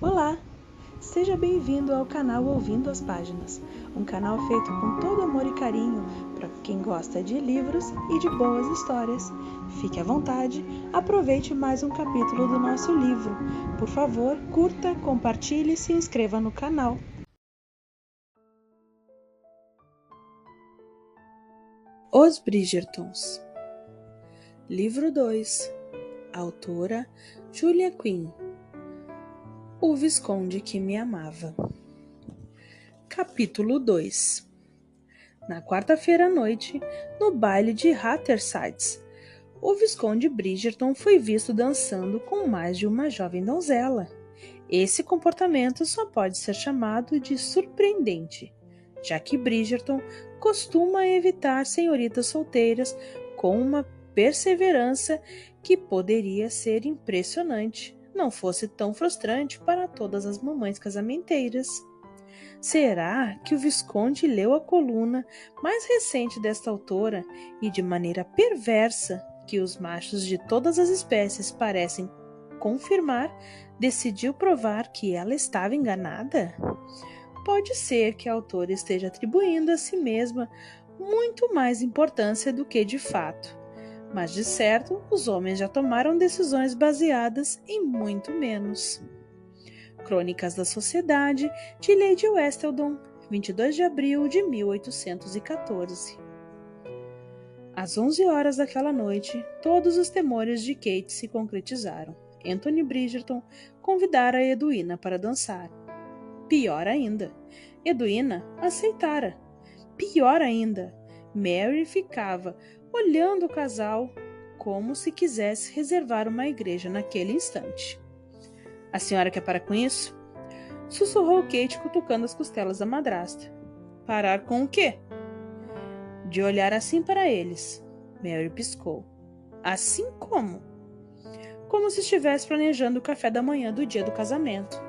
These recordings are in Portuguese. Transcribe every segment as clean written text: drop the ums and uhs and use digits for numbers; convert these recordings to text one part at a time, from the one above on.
Olá! Seja bem-vindo ao canal Ouvindo as Páginas, um canal feito com todo amor e carinho para quem gosta de livros e de boas histórias. Fique à vontade, aproveite mais um capítulo do nosso livro. Por favor, curta, compartilhe e se inscreva no canal. Os Bridgertons. Livro 2. Autora Julia Quinn. O Visconde que me amava. Capítulo 2. Na quarta-feira à noite, no baile de Hattersides, o Visconde Bridgerton foi visto dançando com mais de uma jovem donzela. Esse comportamento só pode ser chamado de surpreendente, já que Bridgerton costuma evitar senhoritas solteiras com uma perseverança que poderia ser impressionante, não fosse tão frustrante para todas as mamães casamenteiras. Será que o Visconde leu a coluna mais recente desta autora e, de maneira perversa, que os machos de todas as espécies parecem confirmar, decidiu provar que ela estava enganada? Pode ser que a autora esteja atribuindo a si mesma muito mais importância do que de fato, mas de certo os homens já tomaram decisões baseadas em muito menos. Crônicas da Sociedade de Lady Westleton, 22 de abril de 1814. Às 11 horas daquela noite, todos os temores de Kate se concretizaram. Anthony Bridgerton convidara Edwina para dançar. Pior ainda, Edwina aceitara. Pior ainda, Mary ficava olhando o casal como se quisesse reservar uma igreja naquele instante. A senhora quer parar com isso? Sussurrou Kate, cutucando as costelas da madrasta. Parar com o quê? De olhar assim para eles. Mary piscou. Assim como? Como se estivesse planejando o café da manhã do dia do casamento.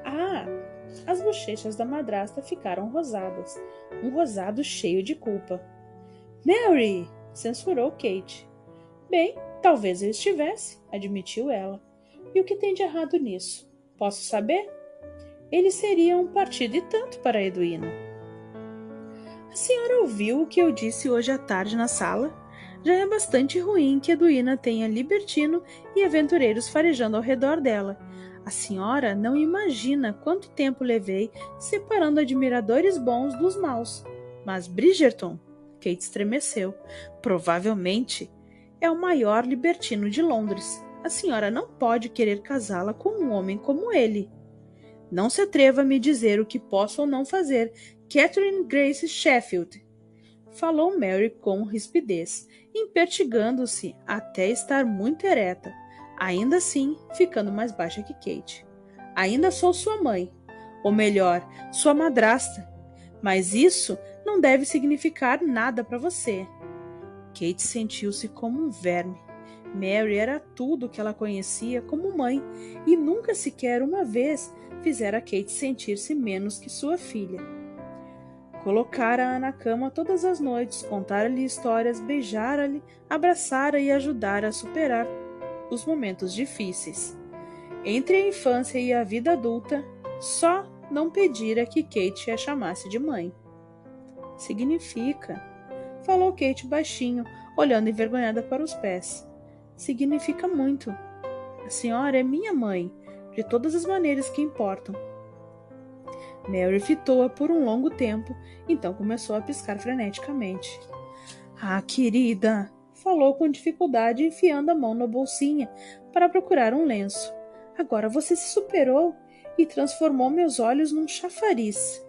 Ah! As bochechas da madrasta ficaram rosadas, um rosado cheio de culpa. Mary! Censurou Kate. Bem, talvez eu estivesse, admitiu ela. E o que tem de errado nisso? Posso saber? Ele seria um partido e tanto para Edwina. A senhora ouviu o que eu disse hoje à tarde na sala? Já é bastante ruim que Edwina tenha libertino e aventureiros farejando ao redor dela. A senhora não imagina quanto tempo levei separando admiradores bons dos maus. Mas Bridgerton, Kate estremeceu, provavelmente é o maior libertino de Londres. A senhora não pode querer casá-la com um homem como ele. Não se atreva a me dizer o que posso ou não fazer, Catherine Grace Sheffield. Falou Mary com rispidez, impertigando-se até estar muito ereta, ainda assim ficando mais baixa que Kate. Ainda sou sua mãe, ou melhor, sua madrasta, mas isso não deve significar nada para você. Kate sentiu-se como um verme. Mary era tudo o que ela conhecia como mãe e nunca sequer uma vez fizera Kate sentir-se menos que sua filha. Colocara-a na cama todas as noites, contara-lhe histórias, beijara-lhe, abraçara e ajudara a superar os momentos difíceis. Entre a infância e a vida adulta, só não pedira que Kate a chamasse de mãe. Significa, falou Kate baixinho, olhando envergonhada para os pés. Significa muito. A senhora é minha mãe, de todas as maneiras que importam. Mary fitou-a por um longo tempo, então começou a piscar freneticamente. Ah, querida, falou com dificuldade, enfiando a mão na bolsinha para procurar um lenço. Agora você se superou e transformou meus olhos num chafariz.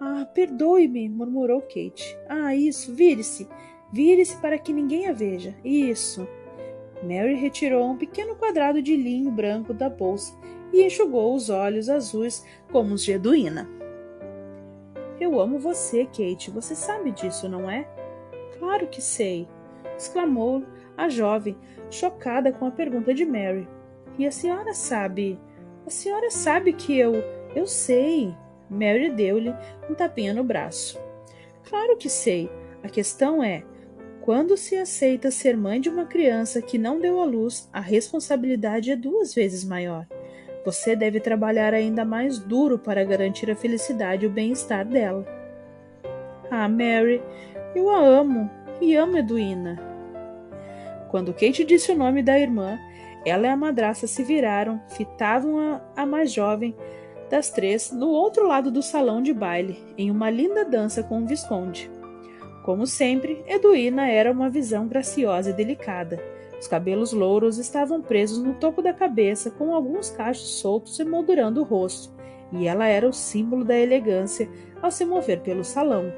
Ah, perdoe-me, murmurou Kate. Ah, isso, vire-se. Vire-se para que ninguém a veja. Isso. Mary retirou um pequeno quadrado de linho branco da bolsa e enxugou os olhos azuis como os de Edwina. Eu amo você, Kate. Você sabe disso, não é? Claro que sei, exclamou a jovem, chocada com a pergunta de Mary. E a senhora sabe? A senhora sabe que Eu sei. Mary deu-lhe um tapinha no braço. Claro que sei. A questão é, quando se aceita ser mãe de uma criança que não deu à luz, a responsabilidade é 2 vezes maior. Você deve trabalhar ainda mais duro para garantir a felicidade e o bem-estar dela. Ah, Mary, eu a amo e amo Edwina. Quando Kate disse o nome da irmã, ela e a madrasta se viraram, fitavam a mais jovem das três no outro lado do salão de baile, em uma linda dança com o Visconde. Como sempre, Edwina era uma visão graciosa e delicada. Os cabelos louros estavam presos no topo da cabeça, com alguns cachos soltos emoldurando o rosto, e ela era o símbolo da elegância ao se mover pelo salão.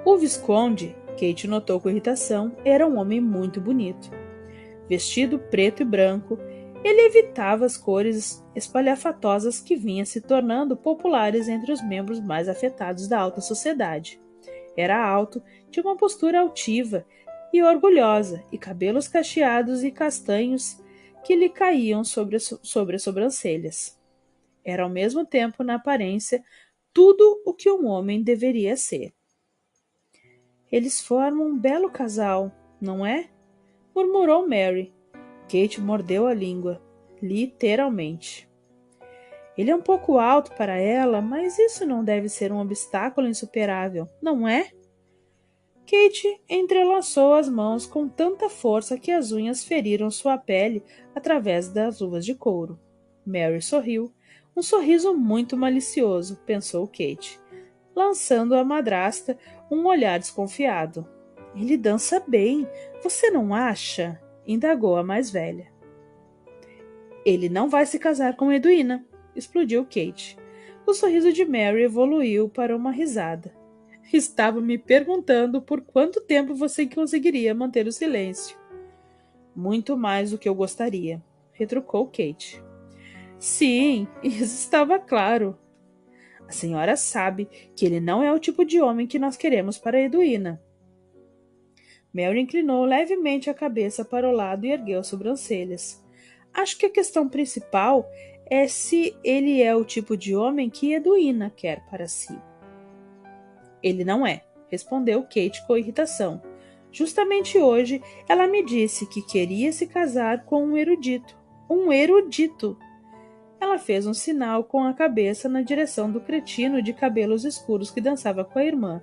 O Visconde, Kate notou com irritação, era um homem muito bonito. Vestido preto e branco, ele evitava as cores espalhafatosas que vinham se tornando populares entre os membros mais afetados da alta sociedade. Era alto, tinha uma postura altiva e orgulhosa, e cabelos cacheados e castanhos que lhe caíam sobre as sobrancelhas. Era ao mesmo tempo, na aparência, tudo o que um homem deveria ser. Eles formam um belo casal, não é? Murmurou Mary. Kate mordeu a língua, literalmente. Ele é um pouco alto para ela, mas isso não deve ser um obstáculo insuperável, não é? Kate entrelaçou as mãos com tanta força que as unhas feriram sua pele através das luvas de couro. Mary sorriu, um sorriso muito malicioso, pensou Kate, lançando à madrasta um olhar desconfiado. Ele dança bem, você não acha? Indagou a mais velha. Ele não vai se casar com Edwina, explodiu Kate. O sorriso de Mary evoluiu para uma risada. Estava me perguntando por quanto tempo você conseguiria manter o silêncio. Muito mais do que eu gostaria, retrucou Kate. Sim, isso estava claro. A senhora sabe que ele não é o tipo de homem que nós queremos para Edwina. Mary inclinou levemente a cabeça para o lado e ergueu as sobrancelhas. Acho que a questão principal é se ele é o tipo de homem que Edwina quer para si. Ele não é, respondeu Kate com irritação. Justamente hoje ela me disse que queria se casar com um erudito. Um erudito! Ela fez um sinal com a cabeça na direção do cretino de cabelos escuros que dançava com a irmã.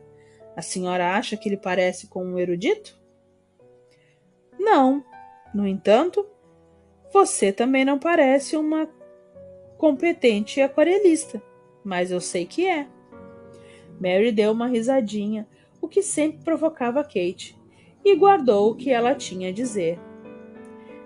A senhora acha que ele parece com um erudito? Não. No entanto, você também não parece uma competente aquarelista, mas eu sei que é. Mary deu uma risadinha, o que sempre provocava Kate, e guardou o que ela tinha a dizer.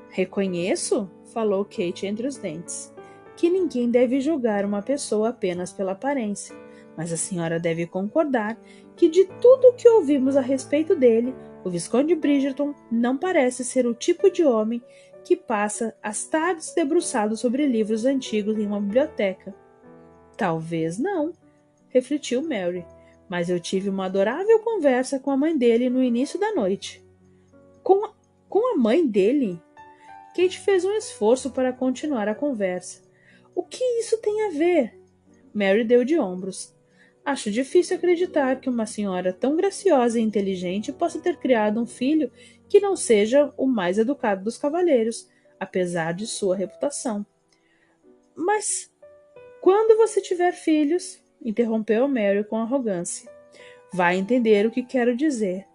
Reconheço, falou Kate entre os dentes, que ninguém deve julgar uma pessoa apenas pela aparência, mas a senhora deve concordar que de tudo o que ouvimos a respeito dele, o Visconde Bridgerton não parece ser o tipo de homem que passa as tardes debruçado sobre livros antigos em uma biblioteca. Talvez não, refletiu Mary, mas eu tive uma adorável conversa com a mãe dele no início da noite. Com a mãe dele? Kate fez um esforço para continuar a conversa. O que isso tem a ver? Mary deu de ombros. Acho difícil acreditar que uma senhora tão graciosa e inteligente possa ter criado um filho que não seja o mais educado dos cavalheiros, apesar de sua reputação. Mas quando você tiver filhos, interrompeu Mary com arrogância, vai entender o que quero dizer.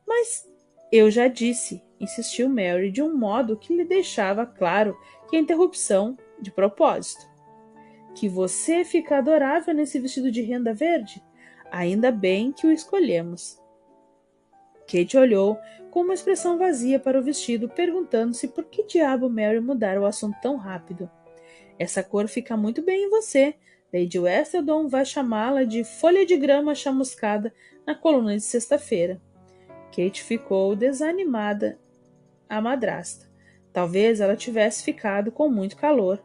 Mas eu já disse, insistiu Mary de um modo que lhe deixava claro que a interrupção de propósito. Que você fica adorável nesse vestido de renda verde? Ainda bem que o escolhemos. Kate olhou com uma expressão vazia para o vestido, perguntando-se por que diabo Mary mudara o assunto tão rápido. Essa cor fica muito bem em você. Lady Westerton vai chamá-la de folha de grama chamuscada na coluna de sexta-feira. Kate ficou desanimada à madrasta. Talvez ela tivesse ficado com muito calor.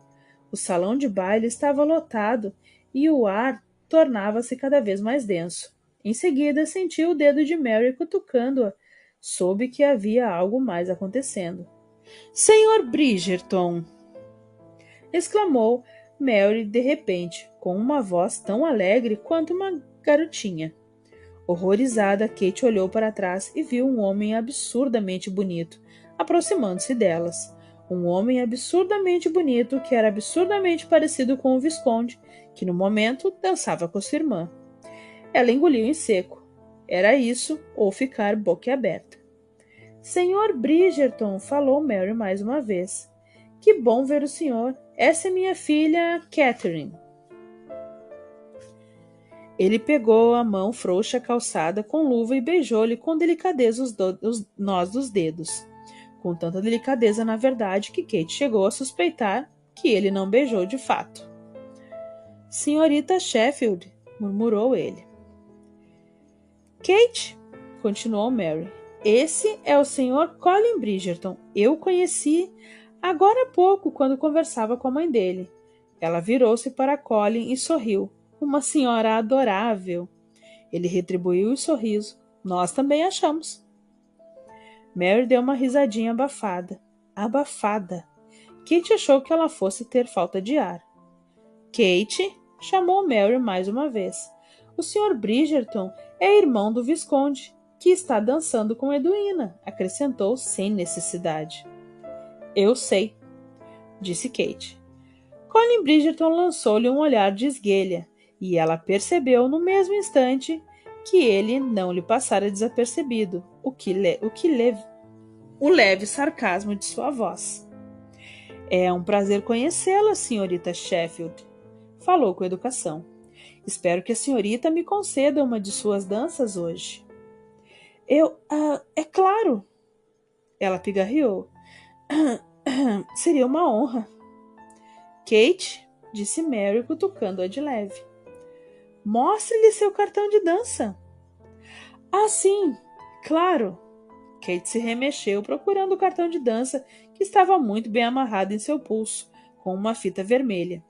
O salão de baile estava lotado e o ar tornava-se cada vez mais denso. Em seguida, sentiu o dedo de Mary cutucando-a. Soube que havia algo mais acontecendo. Senhor Bridgerton! Exclamou Mary de repente, com uma voz tão alegre quanto uma garotinha. Horrorizada, Kate olhou para trás e viu um homem absurdamente bonito, aproximando-se delas. Um homem absurdamente bonito que era absurdamente parecido com o Visconde, que no momento dançava com sua irmã. Ela engoliu em seco. Era isso ou ficar boquiaberta. Senhor Bridgerton, falou Mary mais uma vez. Que bom ver o senhor. Essa é minha filha, Catherine. Ele pegou a mão frouxa calçada com luva e beijou-lhe com delicadeza os nós dos dedos. Com tanta delicadeza, na verdade, que Kate chegou a suspeitar que ele não beijou de fato. Senhorita Sheffield, murmurou ele. Kate, continuou Mary, esse é o Sr. Colin Bridgerton. Eu o conheci agora há pouco, quando conversava com a mãe dele. Ela virou-se para Colin e sorriu. Uma senhora adorável. Ele retribuiu o sorriso. Nós também achamos. Mary deu uma risadinha abafada. Abafada. Kate achou que ela fosse ter falta de ar. Kate, chamou Mary mais uma vez. O Sr. Bridgerton é irmão do Visconde, que está dançando com Edwina, acrescentou sem necessidade. Eu sei, disse Kate. Colin Bridgerton lançou-lhe um olhar de esguelha, e ela percebeu no mesmo instante que ele não lhe passara desapercebido, o leve sarcasmo de sua voz. É um prazer conhecê-la, senhorita Sheffield, falou com educação. Espero que a senhorita me conceda uma de suas danças hoje. É claro, ela pigarreou. Seria uma honra. Kate, disse Mary, cutucando-a de leve. Mostre-lhe seu cartão de dança. Ah, sim, claro. Kate se remexeu, procurando o cartão de dança, que estava muito bem amarrado em seu pulso, com uma fita vermelha.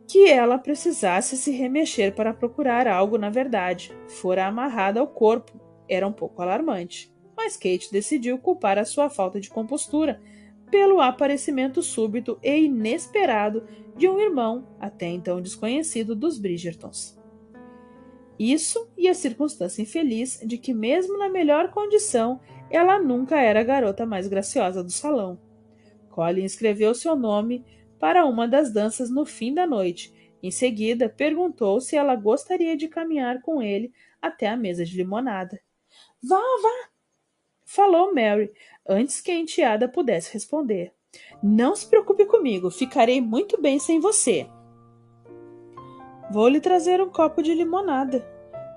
Que ela precisasse se remexer para procurar algo, na verdade, fora amarrada ao corpo, era um pouco alarmante. Mas Kate decidiu culpar a sua falta de compostura pelo aparecimento súbito e inesperado de um irmão, até então desconhecido, dos Bridgertons. Isso e a circunstância infeliz de que, mesmo na melhor condição, ela nunca era a garota mais graciosa do salão. Colin escreveu seu nome para uma das danças no fim da noite. Em seguida, perguntou se ela gostaria de caminhar com ele até a mesa de limonada. Vá, vá! Falou Mary, antes que a enteada pudesse responder. Não se preocupe comigo, ficarei muito bem sem você. Vou lhe trazer um copo de limonada,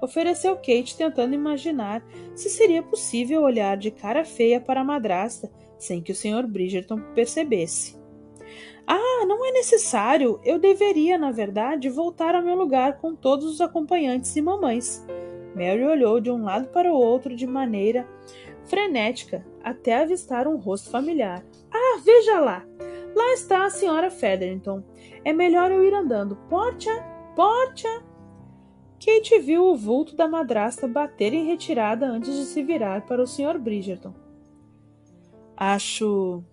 ofereceu Kate, tentando imaginar se seria possível olhar de cara feia para a madrasta sem que o Sr. Bridgerton percebesse. Ah, não é necessário. Eu deveria, na verdade, voltar ao meu lugar com todos os acompanhantes e mamães. Mary olhou de um lado para o outro de maneira frenética, até avistar um rosto familiar. Ah, veja lá! Lá está a Sra. Featherington. É melhor eu ir andando. Portia! Portia! Kate viu o vulto da madrasta bater em retirada antes de se virar para o Sr. Bridgerton. Acho...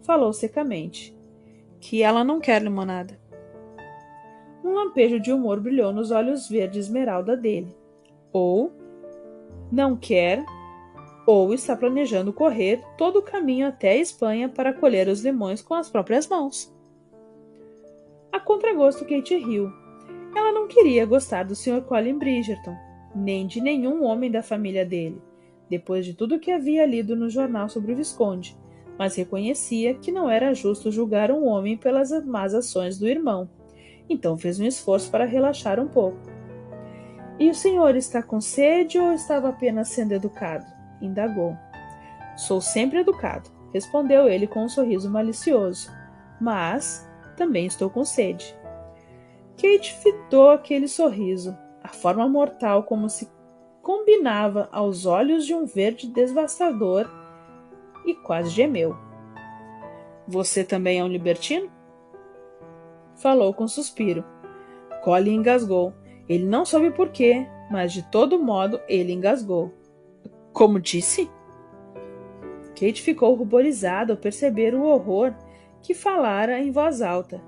falou secamente. Que ela não quer limonada. Um lampejo de humor brilhou nos olhos verde esmeralda dele. Ou não quer, ou está planejando correr todo o caminho até a Espanha para colher os limões com as próprias mãos. A contragosto, Kate riu. Ela não queria gostar do Sr. Colin Bridgerton, nem de nenhum homem da família dele, depois de tudo que havia lido no jornal sobre o Visconde, mas reconhecia que não era justo julgar um homem pelas más ações do irmão. Então fez um esforço para relaxar um pouco. E o senhor está com sede ou estava apenas sendo educado? Indagou. Sou sempre educado, respondeu ele com um sorriso malicioso. Mas também estou com sede. Kate fitou aquele sorriso, a forma mortal como se combinava aos olhos de um verde devastador, e quase gemeu. Você também é um libertino? Falou com suspiro. Colin engasgou. Ele não soube por quê, mas de todo modo ele engasgou. Como disse? Kate ficou ruborizada ao perceber o horror que falara em voz alta.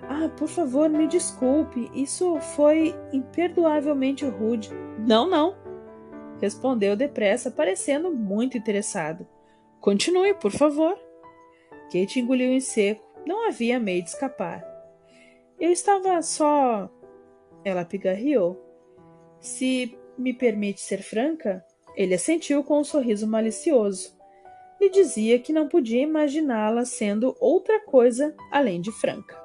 Ah, por favor, me desculpe, isso foi imperdoavelmente rude. Não, não, respondeu depressa, parecendo muito interessado. Continue, por favor. Kate engoliu em seco. Não havia meio de escapar. Eu estava só... Ela pigarreou. Se me permite ser franca, ele assentiu com um sorriso malicioso. Lhe dizia que não podia imaginá-la sendo outra coisa além de franca.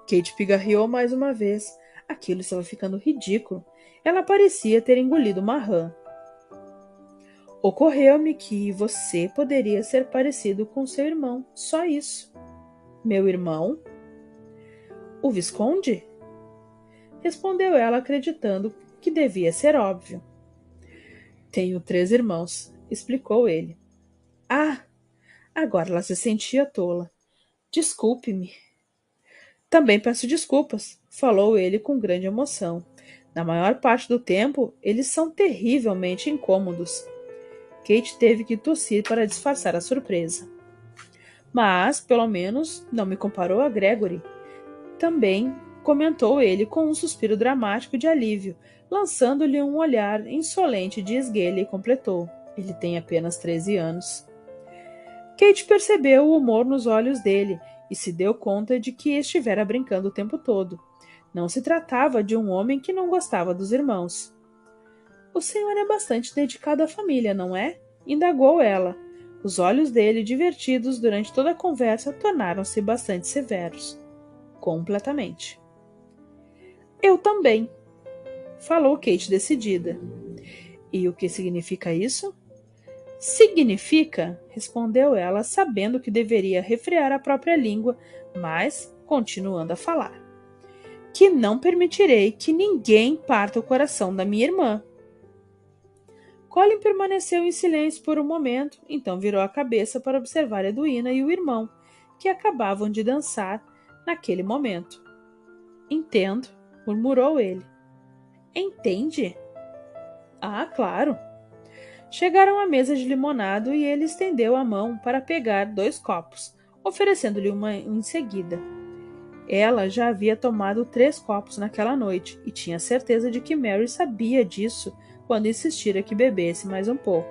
Kate pigarreou mais uma vez. Aquilo estava ficando ridículo. Ela parecia ter engolido uma rã. Ocorreu-me que você poderia ser parecido com seu irmão. Só isso. Meu irmão? O Visconde? Respondeu ela, acreditando que devia ser óbvio. Tenho 3 irmãos, explicou ele. Ah! Agora ela se sentia tola. Desculpe-me. Também peço desculpas, falou ele com grande emoção. Na maior parte do tempo, eles são terrivelmente incômodos. Kate teve que tossir para disfarçar a surpresa. Mas, pelo menos, não me comparou a Gregory. Também comentou ele com um suspiro dramático de alívio, lançando-lhe um olhar insolente de esguelha e completou. Ele tem apenas 13 anos. Kate percebeu o humor nos olhos dele e se deu conta de que estivera brincando o tempo todo. Não se tratava de um homem que não gostava dos irmãos. O senhor é bastante dedicado à família, não é? Indagou ela. Os olhos dele, divertidos durante toda a conversa, tornaram-se bastante severos. Completamente. Eu também, falou Kate decidida. E o que significa isso? Significa, respondeu ela, sabendo que deveria refrear a própria língua, mas continuando a falar, que não permitirei que ninguém parta o coração da minha irmã. Colin permaneceu em silêncio por um momento, então virou a cabeça para observar Edwina e o irmão, que acabavam de dançar naquele momento. Entendo, murmurou ele. Entende? Ah, claro. Chegaram à mesa de limonado e ele estendeu a mão para pegar 2 copos, oferecendo-lhe uma em seguida. Ela já havia tomado 3 copos naquela noite e tinha certeza de que Mary sabia disso quando insistira que bebesse mais um pouco.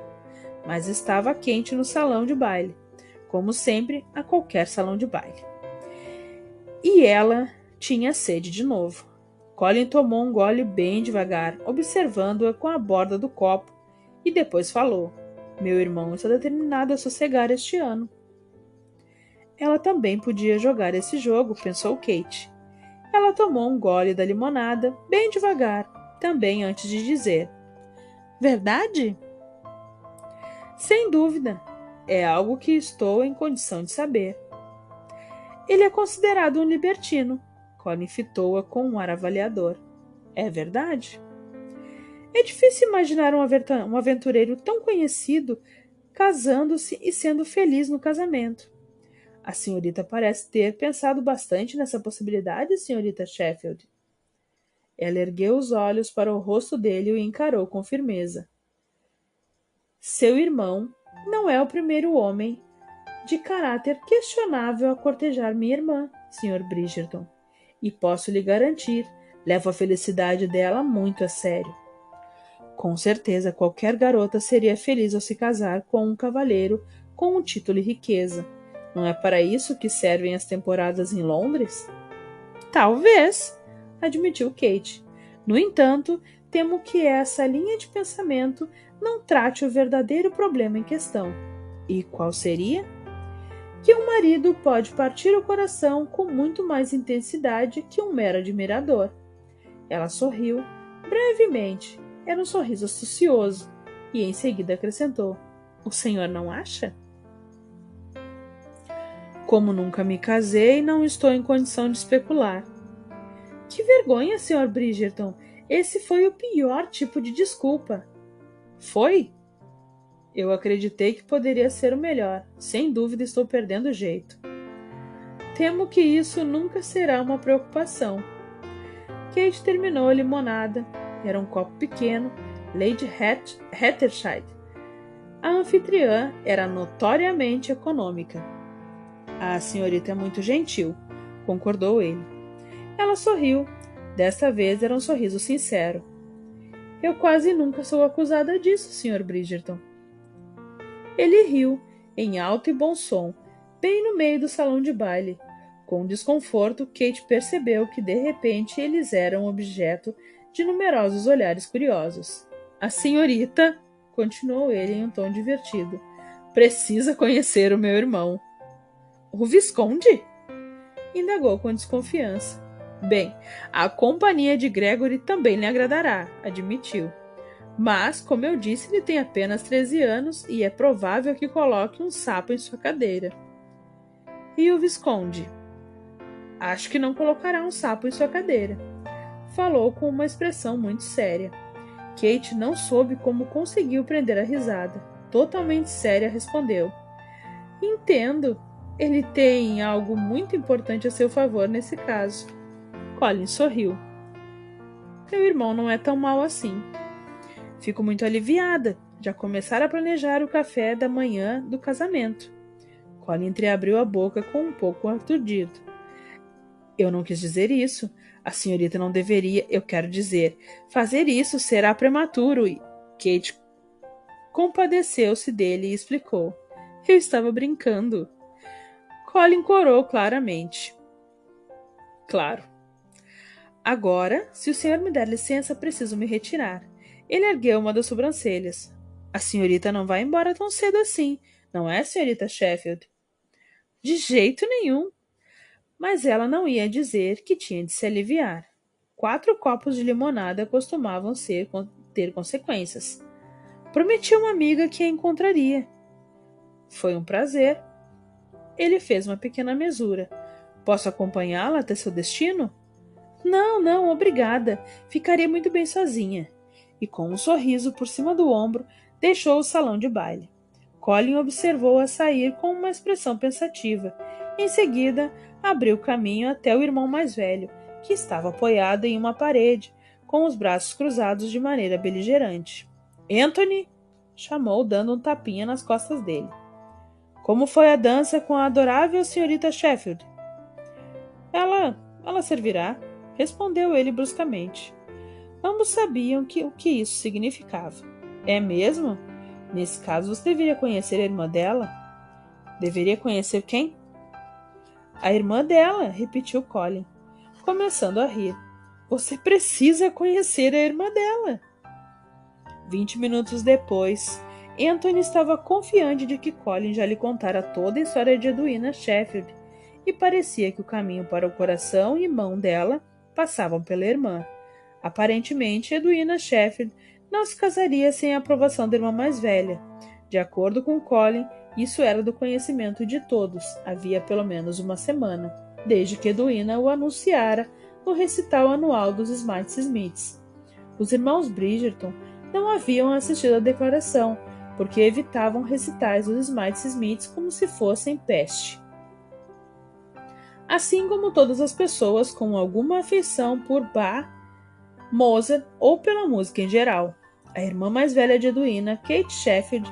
Mas estava quente no salão de baile, como sempre a qualquer salão de baile. E ela tinha sede de novo. Colin tomou um gole bem devagar, observando-a com a borda do copo, e depois falou: Meu irmão está determinado a sossegar este ano. Ela também podia jogar esse jogo, pensou Kate. Ela tomou um gole da limonada, bem devagar, também antes de dizer: Verdade? Sem dúvida. É algo que estou em condição de saber. Ele é considerado um libertino. Colin fitou-a com um ar avaliador. É verdade? É difícil imaginar um aventureiro tão conhecido casando-se e sendo feliz no casamento. A senhorita parece ter pensado bastante nessa possibilidade, senhorita Sheffield. Ela ergueu os olhos para o rosto dele e o encarou com firmeza. Seu irmão não é o primeiro homem de caráter questionável a cortejar minha irmã, Sr. Bridgerton. E posso lhe garantir, levo a felicidade dela muito a sério. Com certeza qualquer garota seria feliz ao se casar com um cavalheiro com um título e riqueza. Não é para isso que servem as temporadas em Londres? Talvez, admitiu Kate. No entanto, temo que essa linha de pensamento não trate o verdadeiro problema em questão. E qual seria? Que um marido pode partir o coração com muito mais intensidade que um mero admirador. Ela sorriu, brevemente. Era um sorriso astucioso, e em seguida acrescentou: O senhor não acha? Como nunca me casei, não estou em condição de especular. Que vergonha, Sr. Bridgerton! Esse foi o pior tipo de desculpa. Foi? Eu acreditei que poderia ser o melhor. Sem dúvida estou perdendo o jeito. Temo que isso nunca será uma preocupação. Kate terminou a limonada. Era um copo pequeno, Lady Hattershide. A anfitriã era notoriamente econômica. A senhorita é muito gentil, concordou ele. Ela sorriu. Desta vez era um sorriso sincero. Eu quase nunca sou acusada disso, Sr. Bridgerton. Ele riu, em alto e bom som, bem no meio do salão de baile. Com desconforto, Kate percebeu que de repente eles eram objeto de numerosos olhares curiosos. A senhorita, continuou ele em um tom divertido, precisa conhecer o meu irmão. O Visconde? Indagou com desconfiança. Bem, a companhia de Gregory também lhe agradará, admitiu. Mas, como eu disse, ele tem apenas 13 anos e é provável que coloque um sapo em sua cadeira. E o Visconde? Acho que não colocará um sapo em sua cadeira. Falou com uma expressão muito séria. Kate não soube como conseguiu prender a risada. Totalmente séria, respondeu. Entendo. Ele tem algo muito importante a seu favor nesse caso. Colin sorriu. Meu irmão não é tão mau assim. Fico muito aliviada. Já começaram a planejar o café da manhã do casamento. Colin entreabriu a boca com um pouco aturdido. Eu não quis dizer isso. A senhorita não deveria, eu quero dizer, fazer isso será prematuro. E Kate compadeceu-se dele e explicou. Eu estava brincando. Colin corou claramente. Claro. Agora, se o senhor me der licença, preciso me retirar. Ele ergueu uma das sobrancelhas. A senhorita não vai embora tão cedo assim, não é, senhorita Sheffield? De jeito nenhum. Mas ela não ia dizer que tinha de se aliviar. 4 copos de limonada costumavam ter consequências. Prometi a uma amiga que a encontraria. Foi um prazer. Ele fez uma pequena mesura. Posso acompanhá-la até seu destino? Não, não, obrigada. Ficaria muito bem sozinha. E com um sorriso por cima do ombro, deixou o salão de baile. Colin observou-a sair com uma expressão pensativa. Em seguida, abriu caminho até o irmão mais velho, que estava apoiado em uma parede, com os braços cruzados de maneira beligerante. Anthony! Chamou, dando um tapinha nas costas dele. Como foi a dança com a adorável senhorita Sheffield? Ela servirá, respondeu ele bruscamente. Ambos sabiam o que isso significava. É mesmo? Nesse caso, você deveria conhecer a irmã dela? Deveria conhecer quem? A irmã dela, repetiu Colin, começando a rir. Você precisa conhecer a irmã dela. 20 minutos depois, Anthony estava confiante de que Colin já lhe contara toda a história de Edwina Sheffield e parecia que o caminho para o coração e mão dela passavam pela irmã. Aparentemente, Edwina Sheffield não se casaria sem a aprovação da irmã mais velha. De acordo com Colin, isso era do conhecimento de todos, havia pelo menos uma semana, desde que Edwina o anunciara no recital anual dos Smith Smiths. Os irmãos Bridgerton não haviam assistido à declaração, porque evitavam recitais dos Smith Smiths como se fossem peste. Assim como todas as pessoas com alguma afeição por Bach, Mozart ou pela música em geral. A irmã mais velha de Edwina, Kate Sheffield,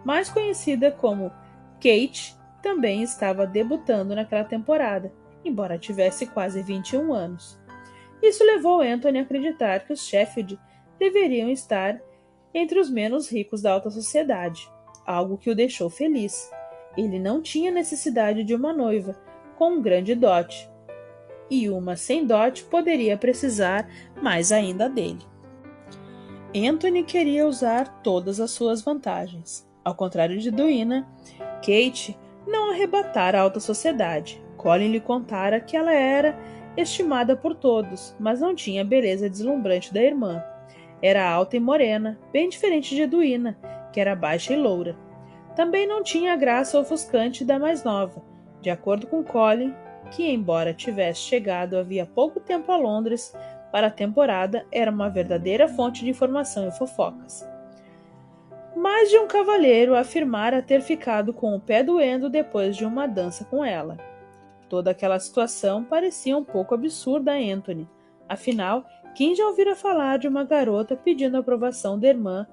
mais conhecida como Kate, também estava debutando naquela temporada, embora tivesse quase 21 anos. Isso levou Anthony a acreditar que os Sheffield deveriam estar entre os menos ricos da alta sociedade, algo que o deixou feliz. Ele não tinha necessidade de uma noiva com um grande dote, e uma sem dote poderia precisar mais ainda dele. Anthony queria usar todas as suas vantagens. Ao contrário de Edwina, Kate não arrebatara a alta sociedade. Colin lhe contara que ela era estimada por todos, mas não tinha a beleza deslumbrante da irmã. Era alta e morena, bem diferente de Edwina, que era baixa e loura. Também não tinha a graça ofuscante da mais nova. De acordo com Colin, que embora tivesse chegado havia pouco tempo a Londres para a temporada, era uma verdadeira fonte de informação e fofocas. Mais de um cavalheiro afirmara ter ficado com o pé doendo depois de uma dança com ela. Toda aquela situação parecia um pouco absurda a Anthony. Afinal, quem já ouvira falar de uma garota pedindo a aprovação da irmã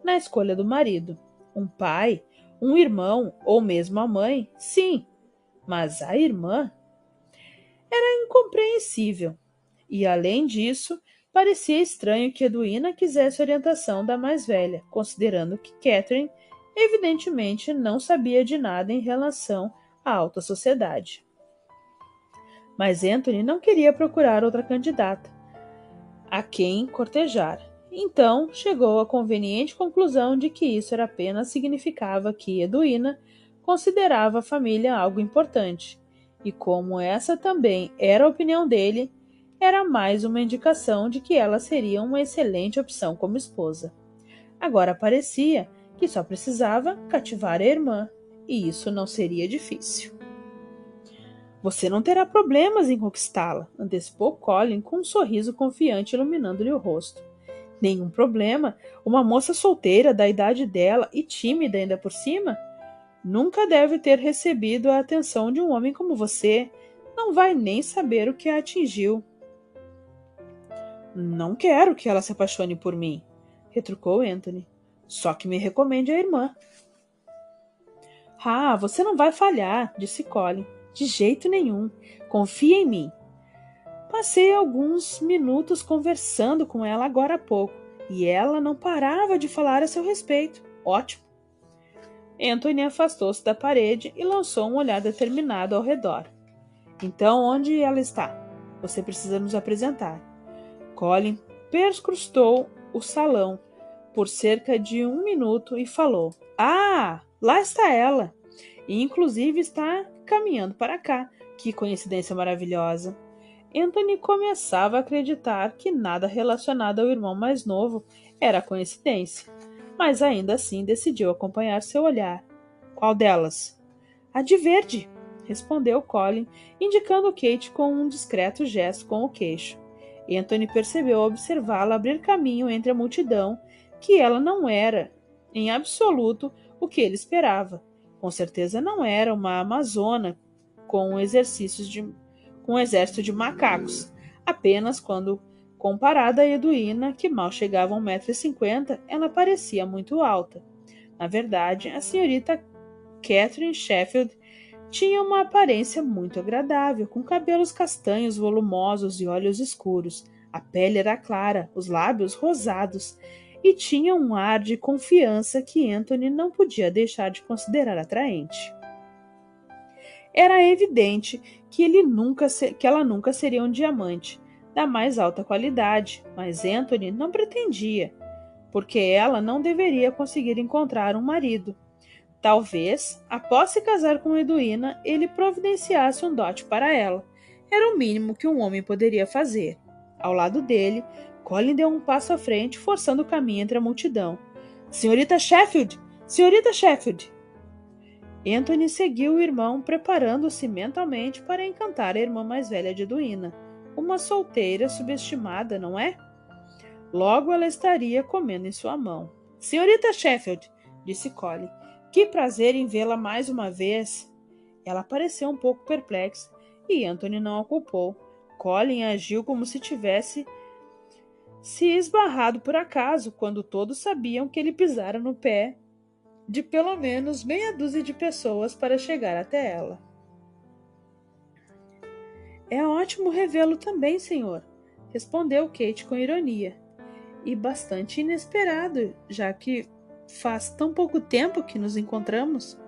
na escolha do marido? Um pai? Um irmão? Ou mesmo a mãe? Sim, mas a irmã? Era incompreensível. E, além disso, parecia estranho que Edwina quisesse orientação da mais velha, considerando que Catherine evidentemente não sabia de nada em relação à alta sociedade. Mas Anthony não queria procurar outra candidata a quem cortejar. Então chegou à conveniente conclusão de que isso era apenas significava que Edwina considerava a família algo importante, e como essa também era a opinião dele, era mais uma indicação de que ela seria uma excelente opção como esposa. Agora parecia que só precisava cativar a irmã, e isso não seria difícil. Você não terá problemas em conquistá-la, antecipou Colin com um sorriso confiante iluminando-lhe o rosto. Nenhum problema? Uma moça solteira da idade dela e tímida ainda por cima? Nunca deve ter recebido a atenção de um homem como você. Não vai nem saber o que a atingiu. Não quero que ela se apaixone por mim, retrucou Anthony. Só que me recomende a irmã. Ah, você não vai falhar, disse Colin. De jeito nenhum. Confie em mim. Passei alguns minutos conversando com ela agora há pouco, e ela não parava de falar a seu respeito. Ótimo. Anthony afastou-se da parede e lançou um olhar determinado ao redor. Então, onde ela está? Você precisa nos apresentar. Colin perscrutou o salão por cerca de 1 minuto e falou: Ah, lá está ela! E inclusive está caminhando para cá. Que coincidência maravilhosa! Anthony começava a acreditar que nada relacionado ao irmão mais novo era coincidência, mas ainda assim decidiu acompanhar seu olhar. Qual delas? A de verde, respondeu Colin, indicando Kate com um discreto gesto com o queixo. Anthony percebeu ao observá-la abrir caminho entre a multidão que ela não era, em absoluto, o que ele esperava. Com certeza não era uma amazona com um exército de macacos, apenas quando comparada a Edwina, que mal chegava a 1,50 m, ela parecia muito alta. Na verdade, a senhorita Catherine Sheffield tinha uma aparência muito agradável, com cabelos castanhos volumosos e olhos escuros. A pele era clara, os lábios rosados, e tinha um ar de confiança que Anthony não podia deixar de considerar atraente. Era evidente que ela nunca seria um diamante da mais alta qualidade, mas Anthony não pretendia, porque ela não deveria conseguir encontrar um marido. Talvez, após se casar com Edwina, ele providenciasse um dote para ela. Era o mínimo que um homem poderia fazer. Ao lado dele, Colin deu um passo à frente, forçando o caminho entre a multidão. Senhorita Sheffield! Senhorita Sheffield! Anthony seguiu o irmão, preparando-se mentalmente para encantar a irmã mais velha de Edwina. Uma solteira subestimada, não é? Logo ela estaria comendo em sua mão. Senhorita Sheffield, disse Colin, que prazer em vê-la mais uma vez. Ela pareceu um pouco perplexa e Anthony não a culpou. Colin agiu como se tivesse se esbarrado por acaso, quando todos sabiam que ele pisara no pé de pelo menos meia dúzia de pessoas para chegar até ela. É ótimo revê-lo também, senhor, respondeu Kate com ironia. E bastante inesperado, já que faz tão pouco tempo que nos encontramos.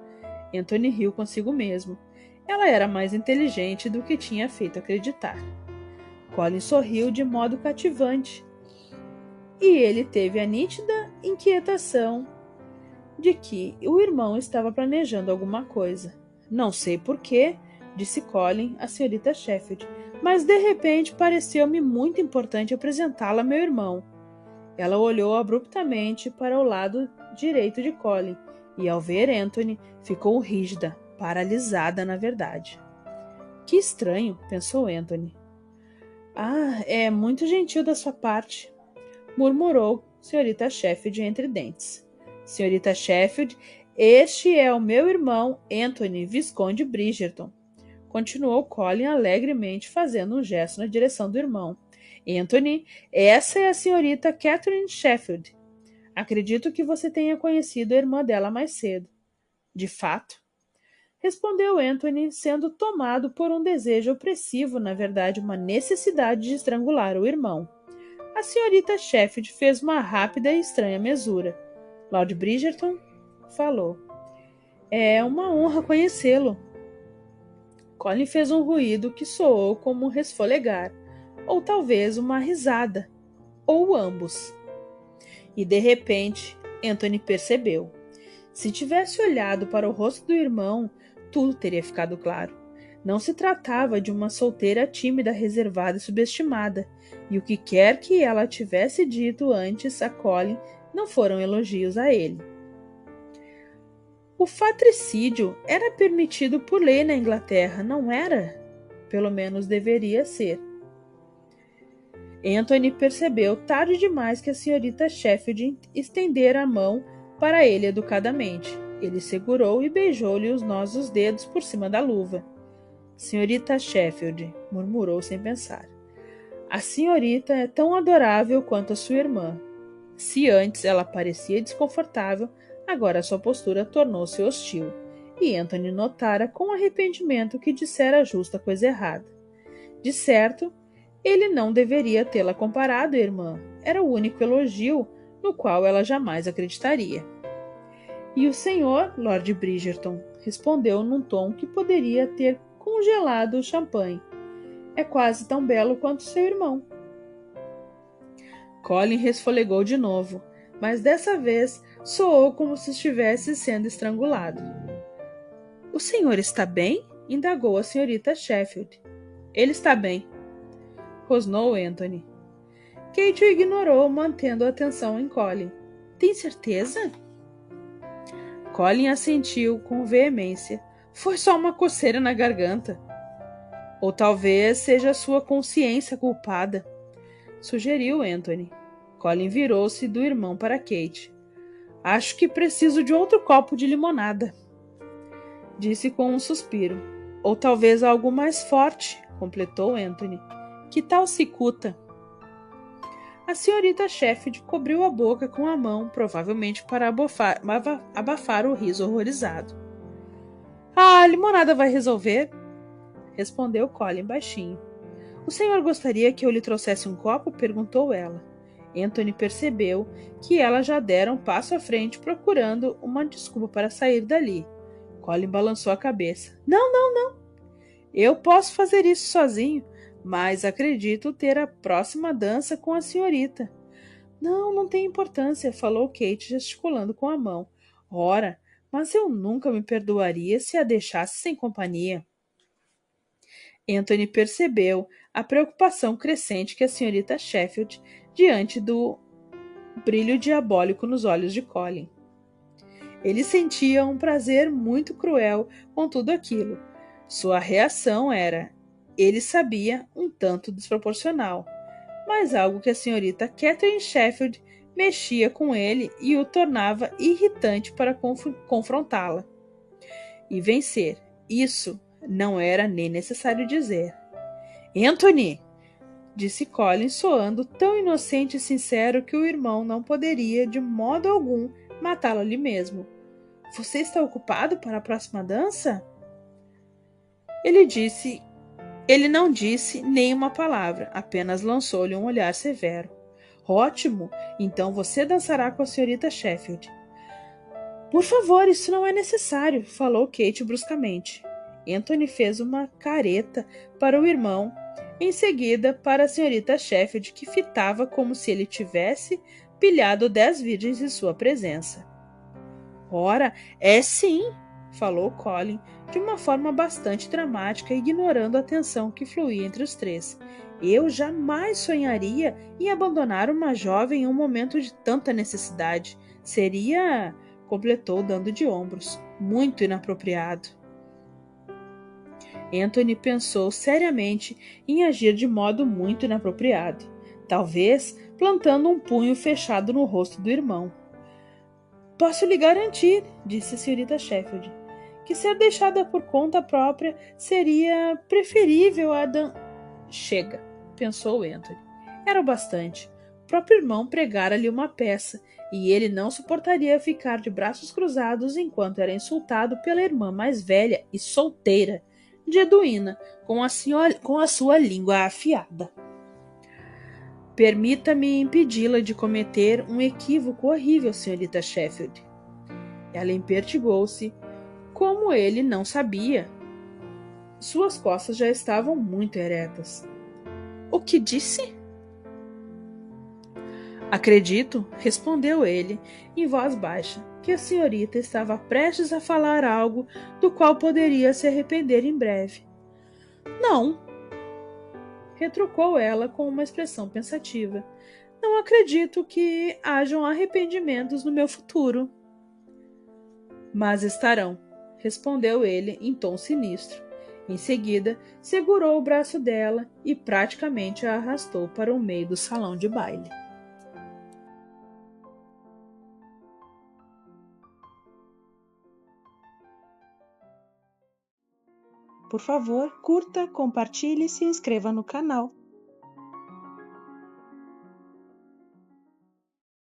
Anthony riu consigo mesmo. Ela era mais inteligente do que tinha feito acreditar. Colin sorriu de modo cativante, e ele teve a nítida inquietação de que o irmão estava planejando alguma coisa. Não sei porquê, disse Colin à senhorita Sheffield, mas de repente pareceu-me muito importante apresentá-la a meu irmão. Ela olhou abruptamente para o lado direito de Colin e, ao ver Anthony, ficou rígida, paralisada na verdade. Que estranho, pensou Anthony. Ah, é muito gentil da sua parte, murmurou senhorita Sheffield entre dentes. Senhorita Sheffield, este é o meu irmão Anthony, Visconde Bridgerton, continuou Colin alegremente, fazendo um gesto na direção do irmão. Anthony, essa é a senhorita Catherine Sheffield. Acredito que você tenha conhecido a irmã dela mais cedo. De fato? Respondeu Anthony, sendo tomado por um desejo opressivo, na verdade uma necessidade de estrangular o irmão. A senhorita Sheffield fez uma rápida e estranha mesura. Lord Bridgerton? falou. É uma honra conhecê-lo. Colin fez um ruído que soou como um resfolegar, ou talvez uma risada, ou ambos. E de repente, Anthony percebeu. Se tivesse olhado para o rosto do irmão, tudo teria ficado claro. Não se tratava de uma solteira tímida, reservada e subestimada, e o que quer que ela tivesse dito antes a Colin não foram elogios a ele. O fratricídio era permitido por lei na Inglaterra, não era? Pelo menos deveria ser. Anthony percebeu tarde demais que a senhorita Sheffield estendera a mão para ele educadamente. Ele segurou e beijou-lhe os nós dos dedos por cima da luva. Senhorita Sheffield, murmurou sem pensar. A senhorita é tão adorável quanto a sua irmã. Se antes ela parecia desconfortável, agora sua postura tornou-se hostil, e Anthony notara com arrependimento que dissera a justa coisa errada. De certo, ele não deveria tê-la comparado à irmã. Era o único elogio no qual ela jamais acreditaria. E o senhor, Lord Bridgerton, respondeu num tom que poderia ter congelado o champanhe. É quase tão belo quanto seu irmão. Colin resfolegou de novo, mas dessa vez soou como se estivesse sendo estrangulado. O senhor está bem? Indagou a senhorita Sheffield. Ele está bem, rosnou Anthony. Kate o ignorou, mantendo a atenção em Colin. Tem certeza? Colin assentiu com veemência. Foi só uma coceira na garganta. Ou talvez seja a sua consciência culpada, sugeriu Anthony. Colin virou-se do irmão para Kate. Acho que preciso de outro copo de limonada, disse com um suspiro. Ou talvez algo mais forte, completou Anthony. Que tal cicuta? A senhorita Sheffield cobriu a boca com a mão, provavelmente para abafar o riso horrorizado. A limonada vai resolver, respondeu Colin baixinho. O senhor gostaria que eu lhe trouxesse um copo? Perguntou ela. Anthony percebeu que ela já dera um passo à frente procurando uma desculpa para sair dali. Colin balançou a cabeça. Não, não, não. Eu posso fazer isso sozinho, mas acredito ter a próxima dança com a senhorita. Não, não tem importância, falou Kate gesticulando com a mão. Ora, mas eu nunca me perdoaria se a deixasse sem companhia. Anthony percebeu a preocupação crescente que a senhorita Sheffield diante do brilho diabólico nos olhos de Colin. Ele sentia um prazer muito cruel com tudo aquilo. Sua reação era, ele sabia, um tanto desproporcional, mas algo que a senhorita Catherine Sheffield mexia com ele e o tornava irritante para confrontá-la. E vencer. Isso não era nem necessário dizer. Anthony! Disse Colin, soando tão inocente e sincero que o irmão não poderia, de modo algum, matá-lo ali mesmo. Você está ocupado para a próxima dança? Ele não disse nem uma palavra, apenas lançou-lhe um olhar severo. Ótimo, então você dançará com a senhorita Sheffield. Por favor, isso não é necessário, falou Kate bruscamente. Anthony fez uma careta para o irmão, em seguida para a senhorita Sheffield, que fitava como se ele tivesse pilhado 10 virgens em sua presença. Ora, é sim, falou Colin, de uma forma bastante dramática, ignorando a tensão que fluía entre os três. Eu jamais sonharia em abandonar uma jovem em um momento de tanta necessidade. Seria, completou dando de ombros, muito inapropriado. Anthony pensou seriamente em agir de modo muito inapropriado, talvez plantando um punho fechado no rosto do irmão. Posso lhe garantir, disse a senhorita Sheffield, que ser deixada por conta própria seria preferível a Chega, pensou Anthony. Era o bastante. O próprio irmão pregara-lhe uma peça, e ele não suportaria ficar de braços cruzados enquanto era insultado pela irmã mais velha e solteira de Edwina, com a sua língua afiada. Permita-me impedi-la de cometer um equívoco horrível, senhorita Sheffield. Ela empertigou-se, como ele não sabia. Suas costas já estavam muito eretas. O que disse? Acredito, respondeu ele, em voz baixa, que a senhorita estava prestes a falar algo do qual poderia se arrepender em breve. Não, retrucou ela com uma expressão pensativa. Não acredito que hajam arrependimentos no meu futuro. Mas estarão, respondeu ele em tom sinistro. Em seguida, segurou o braço dela e praticamente a arrastou para o meio do salão de baile. Por favor, curta, compartilhe e se inscreva no canal.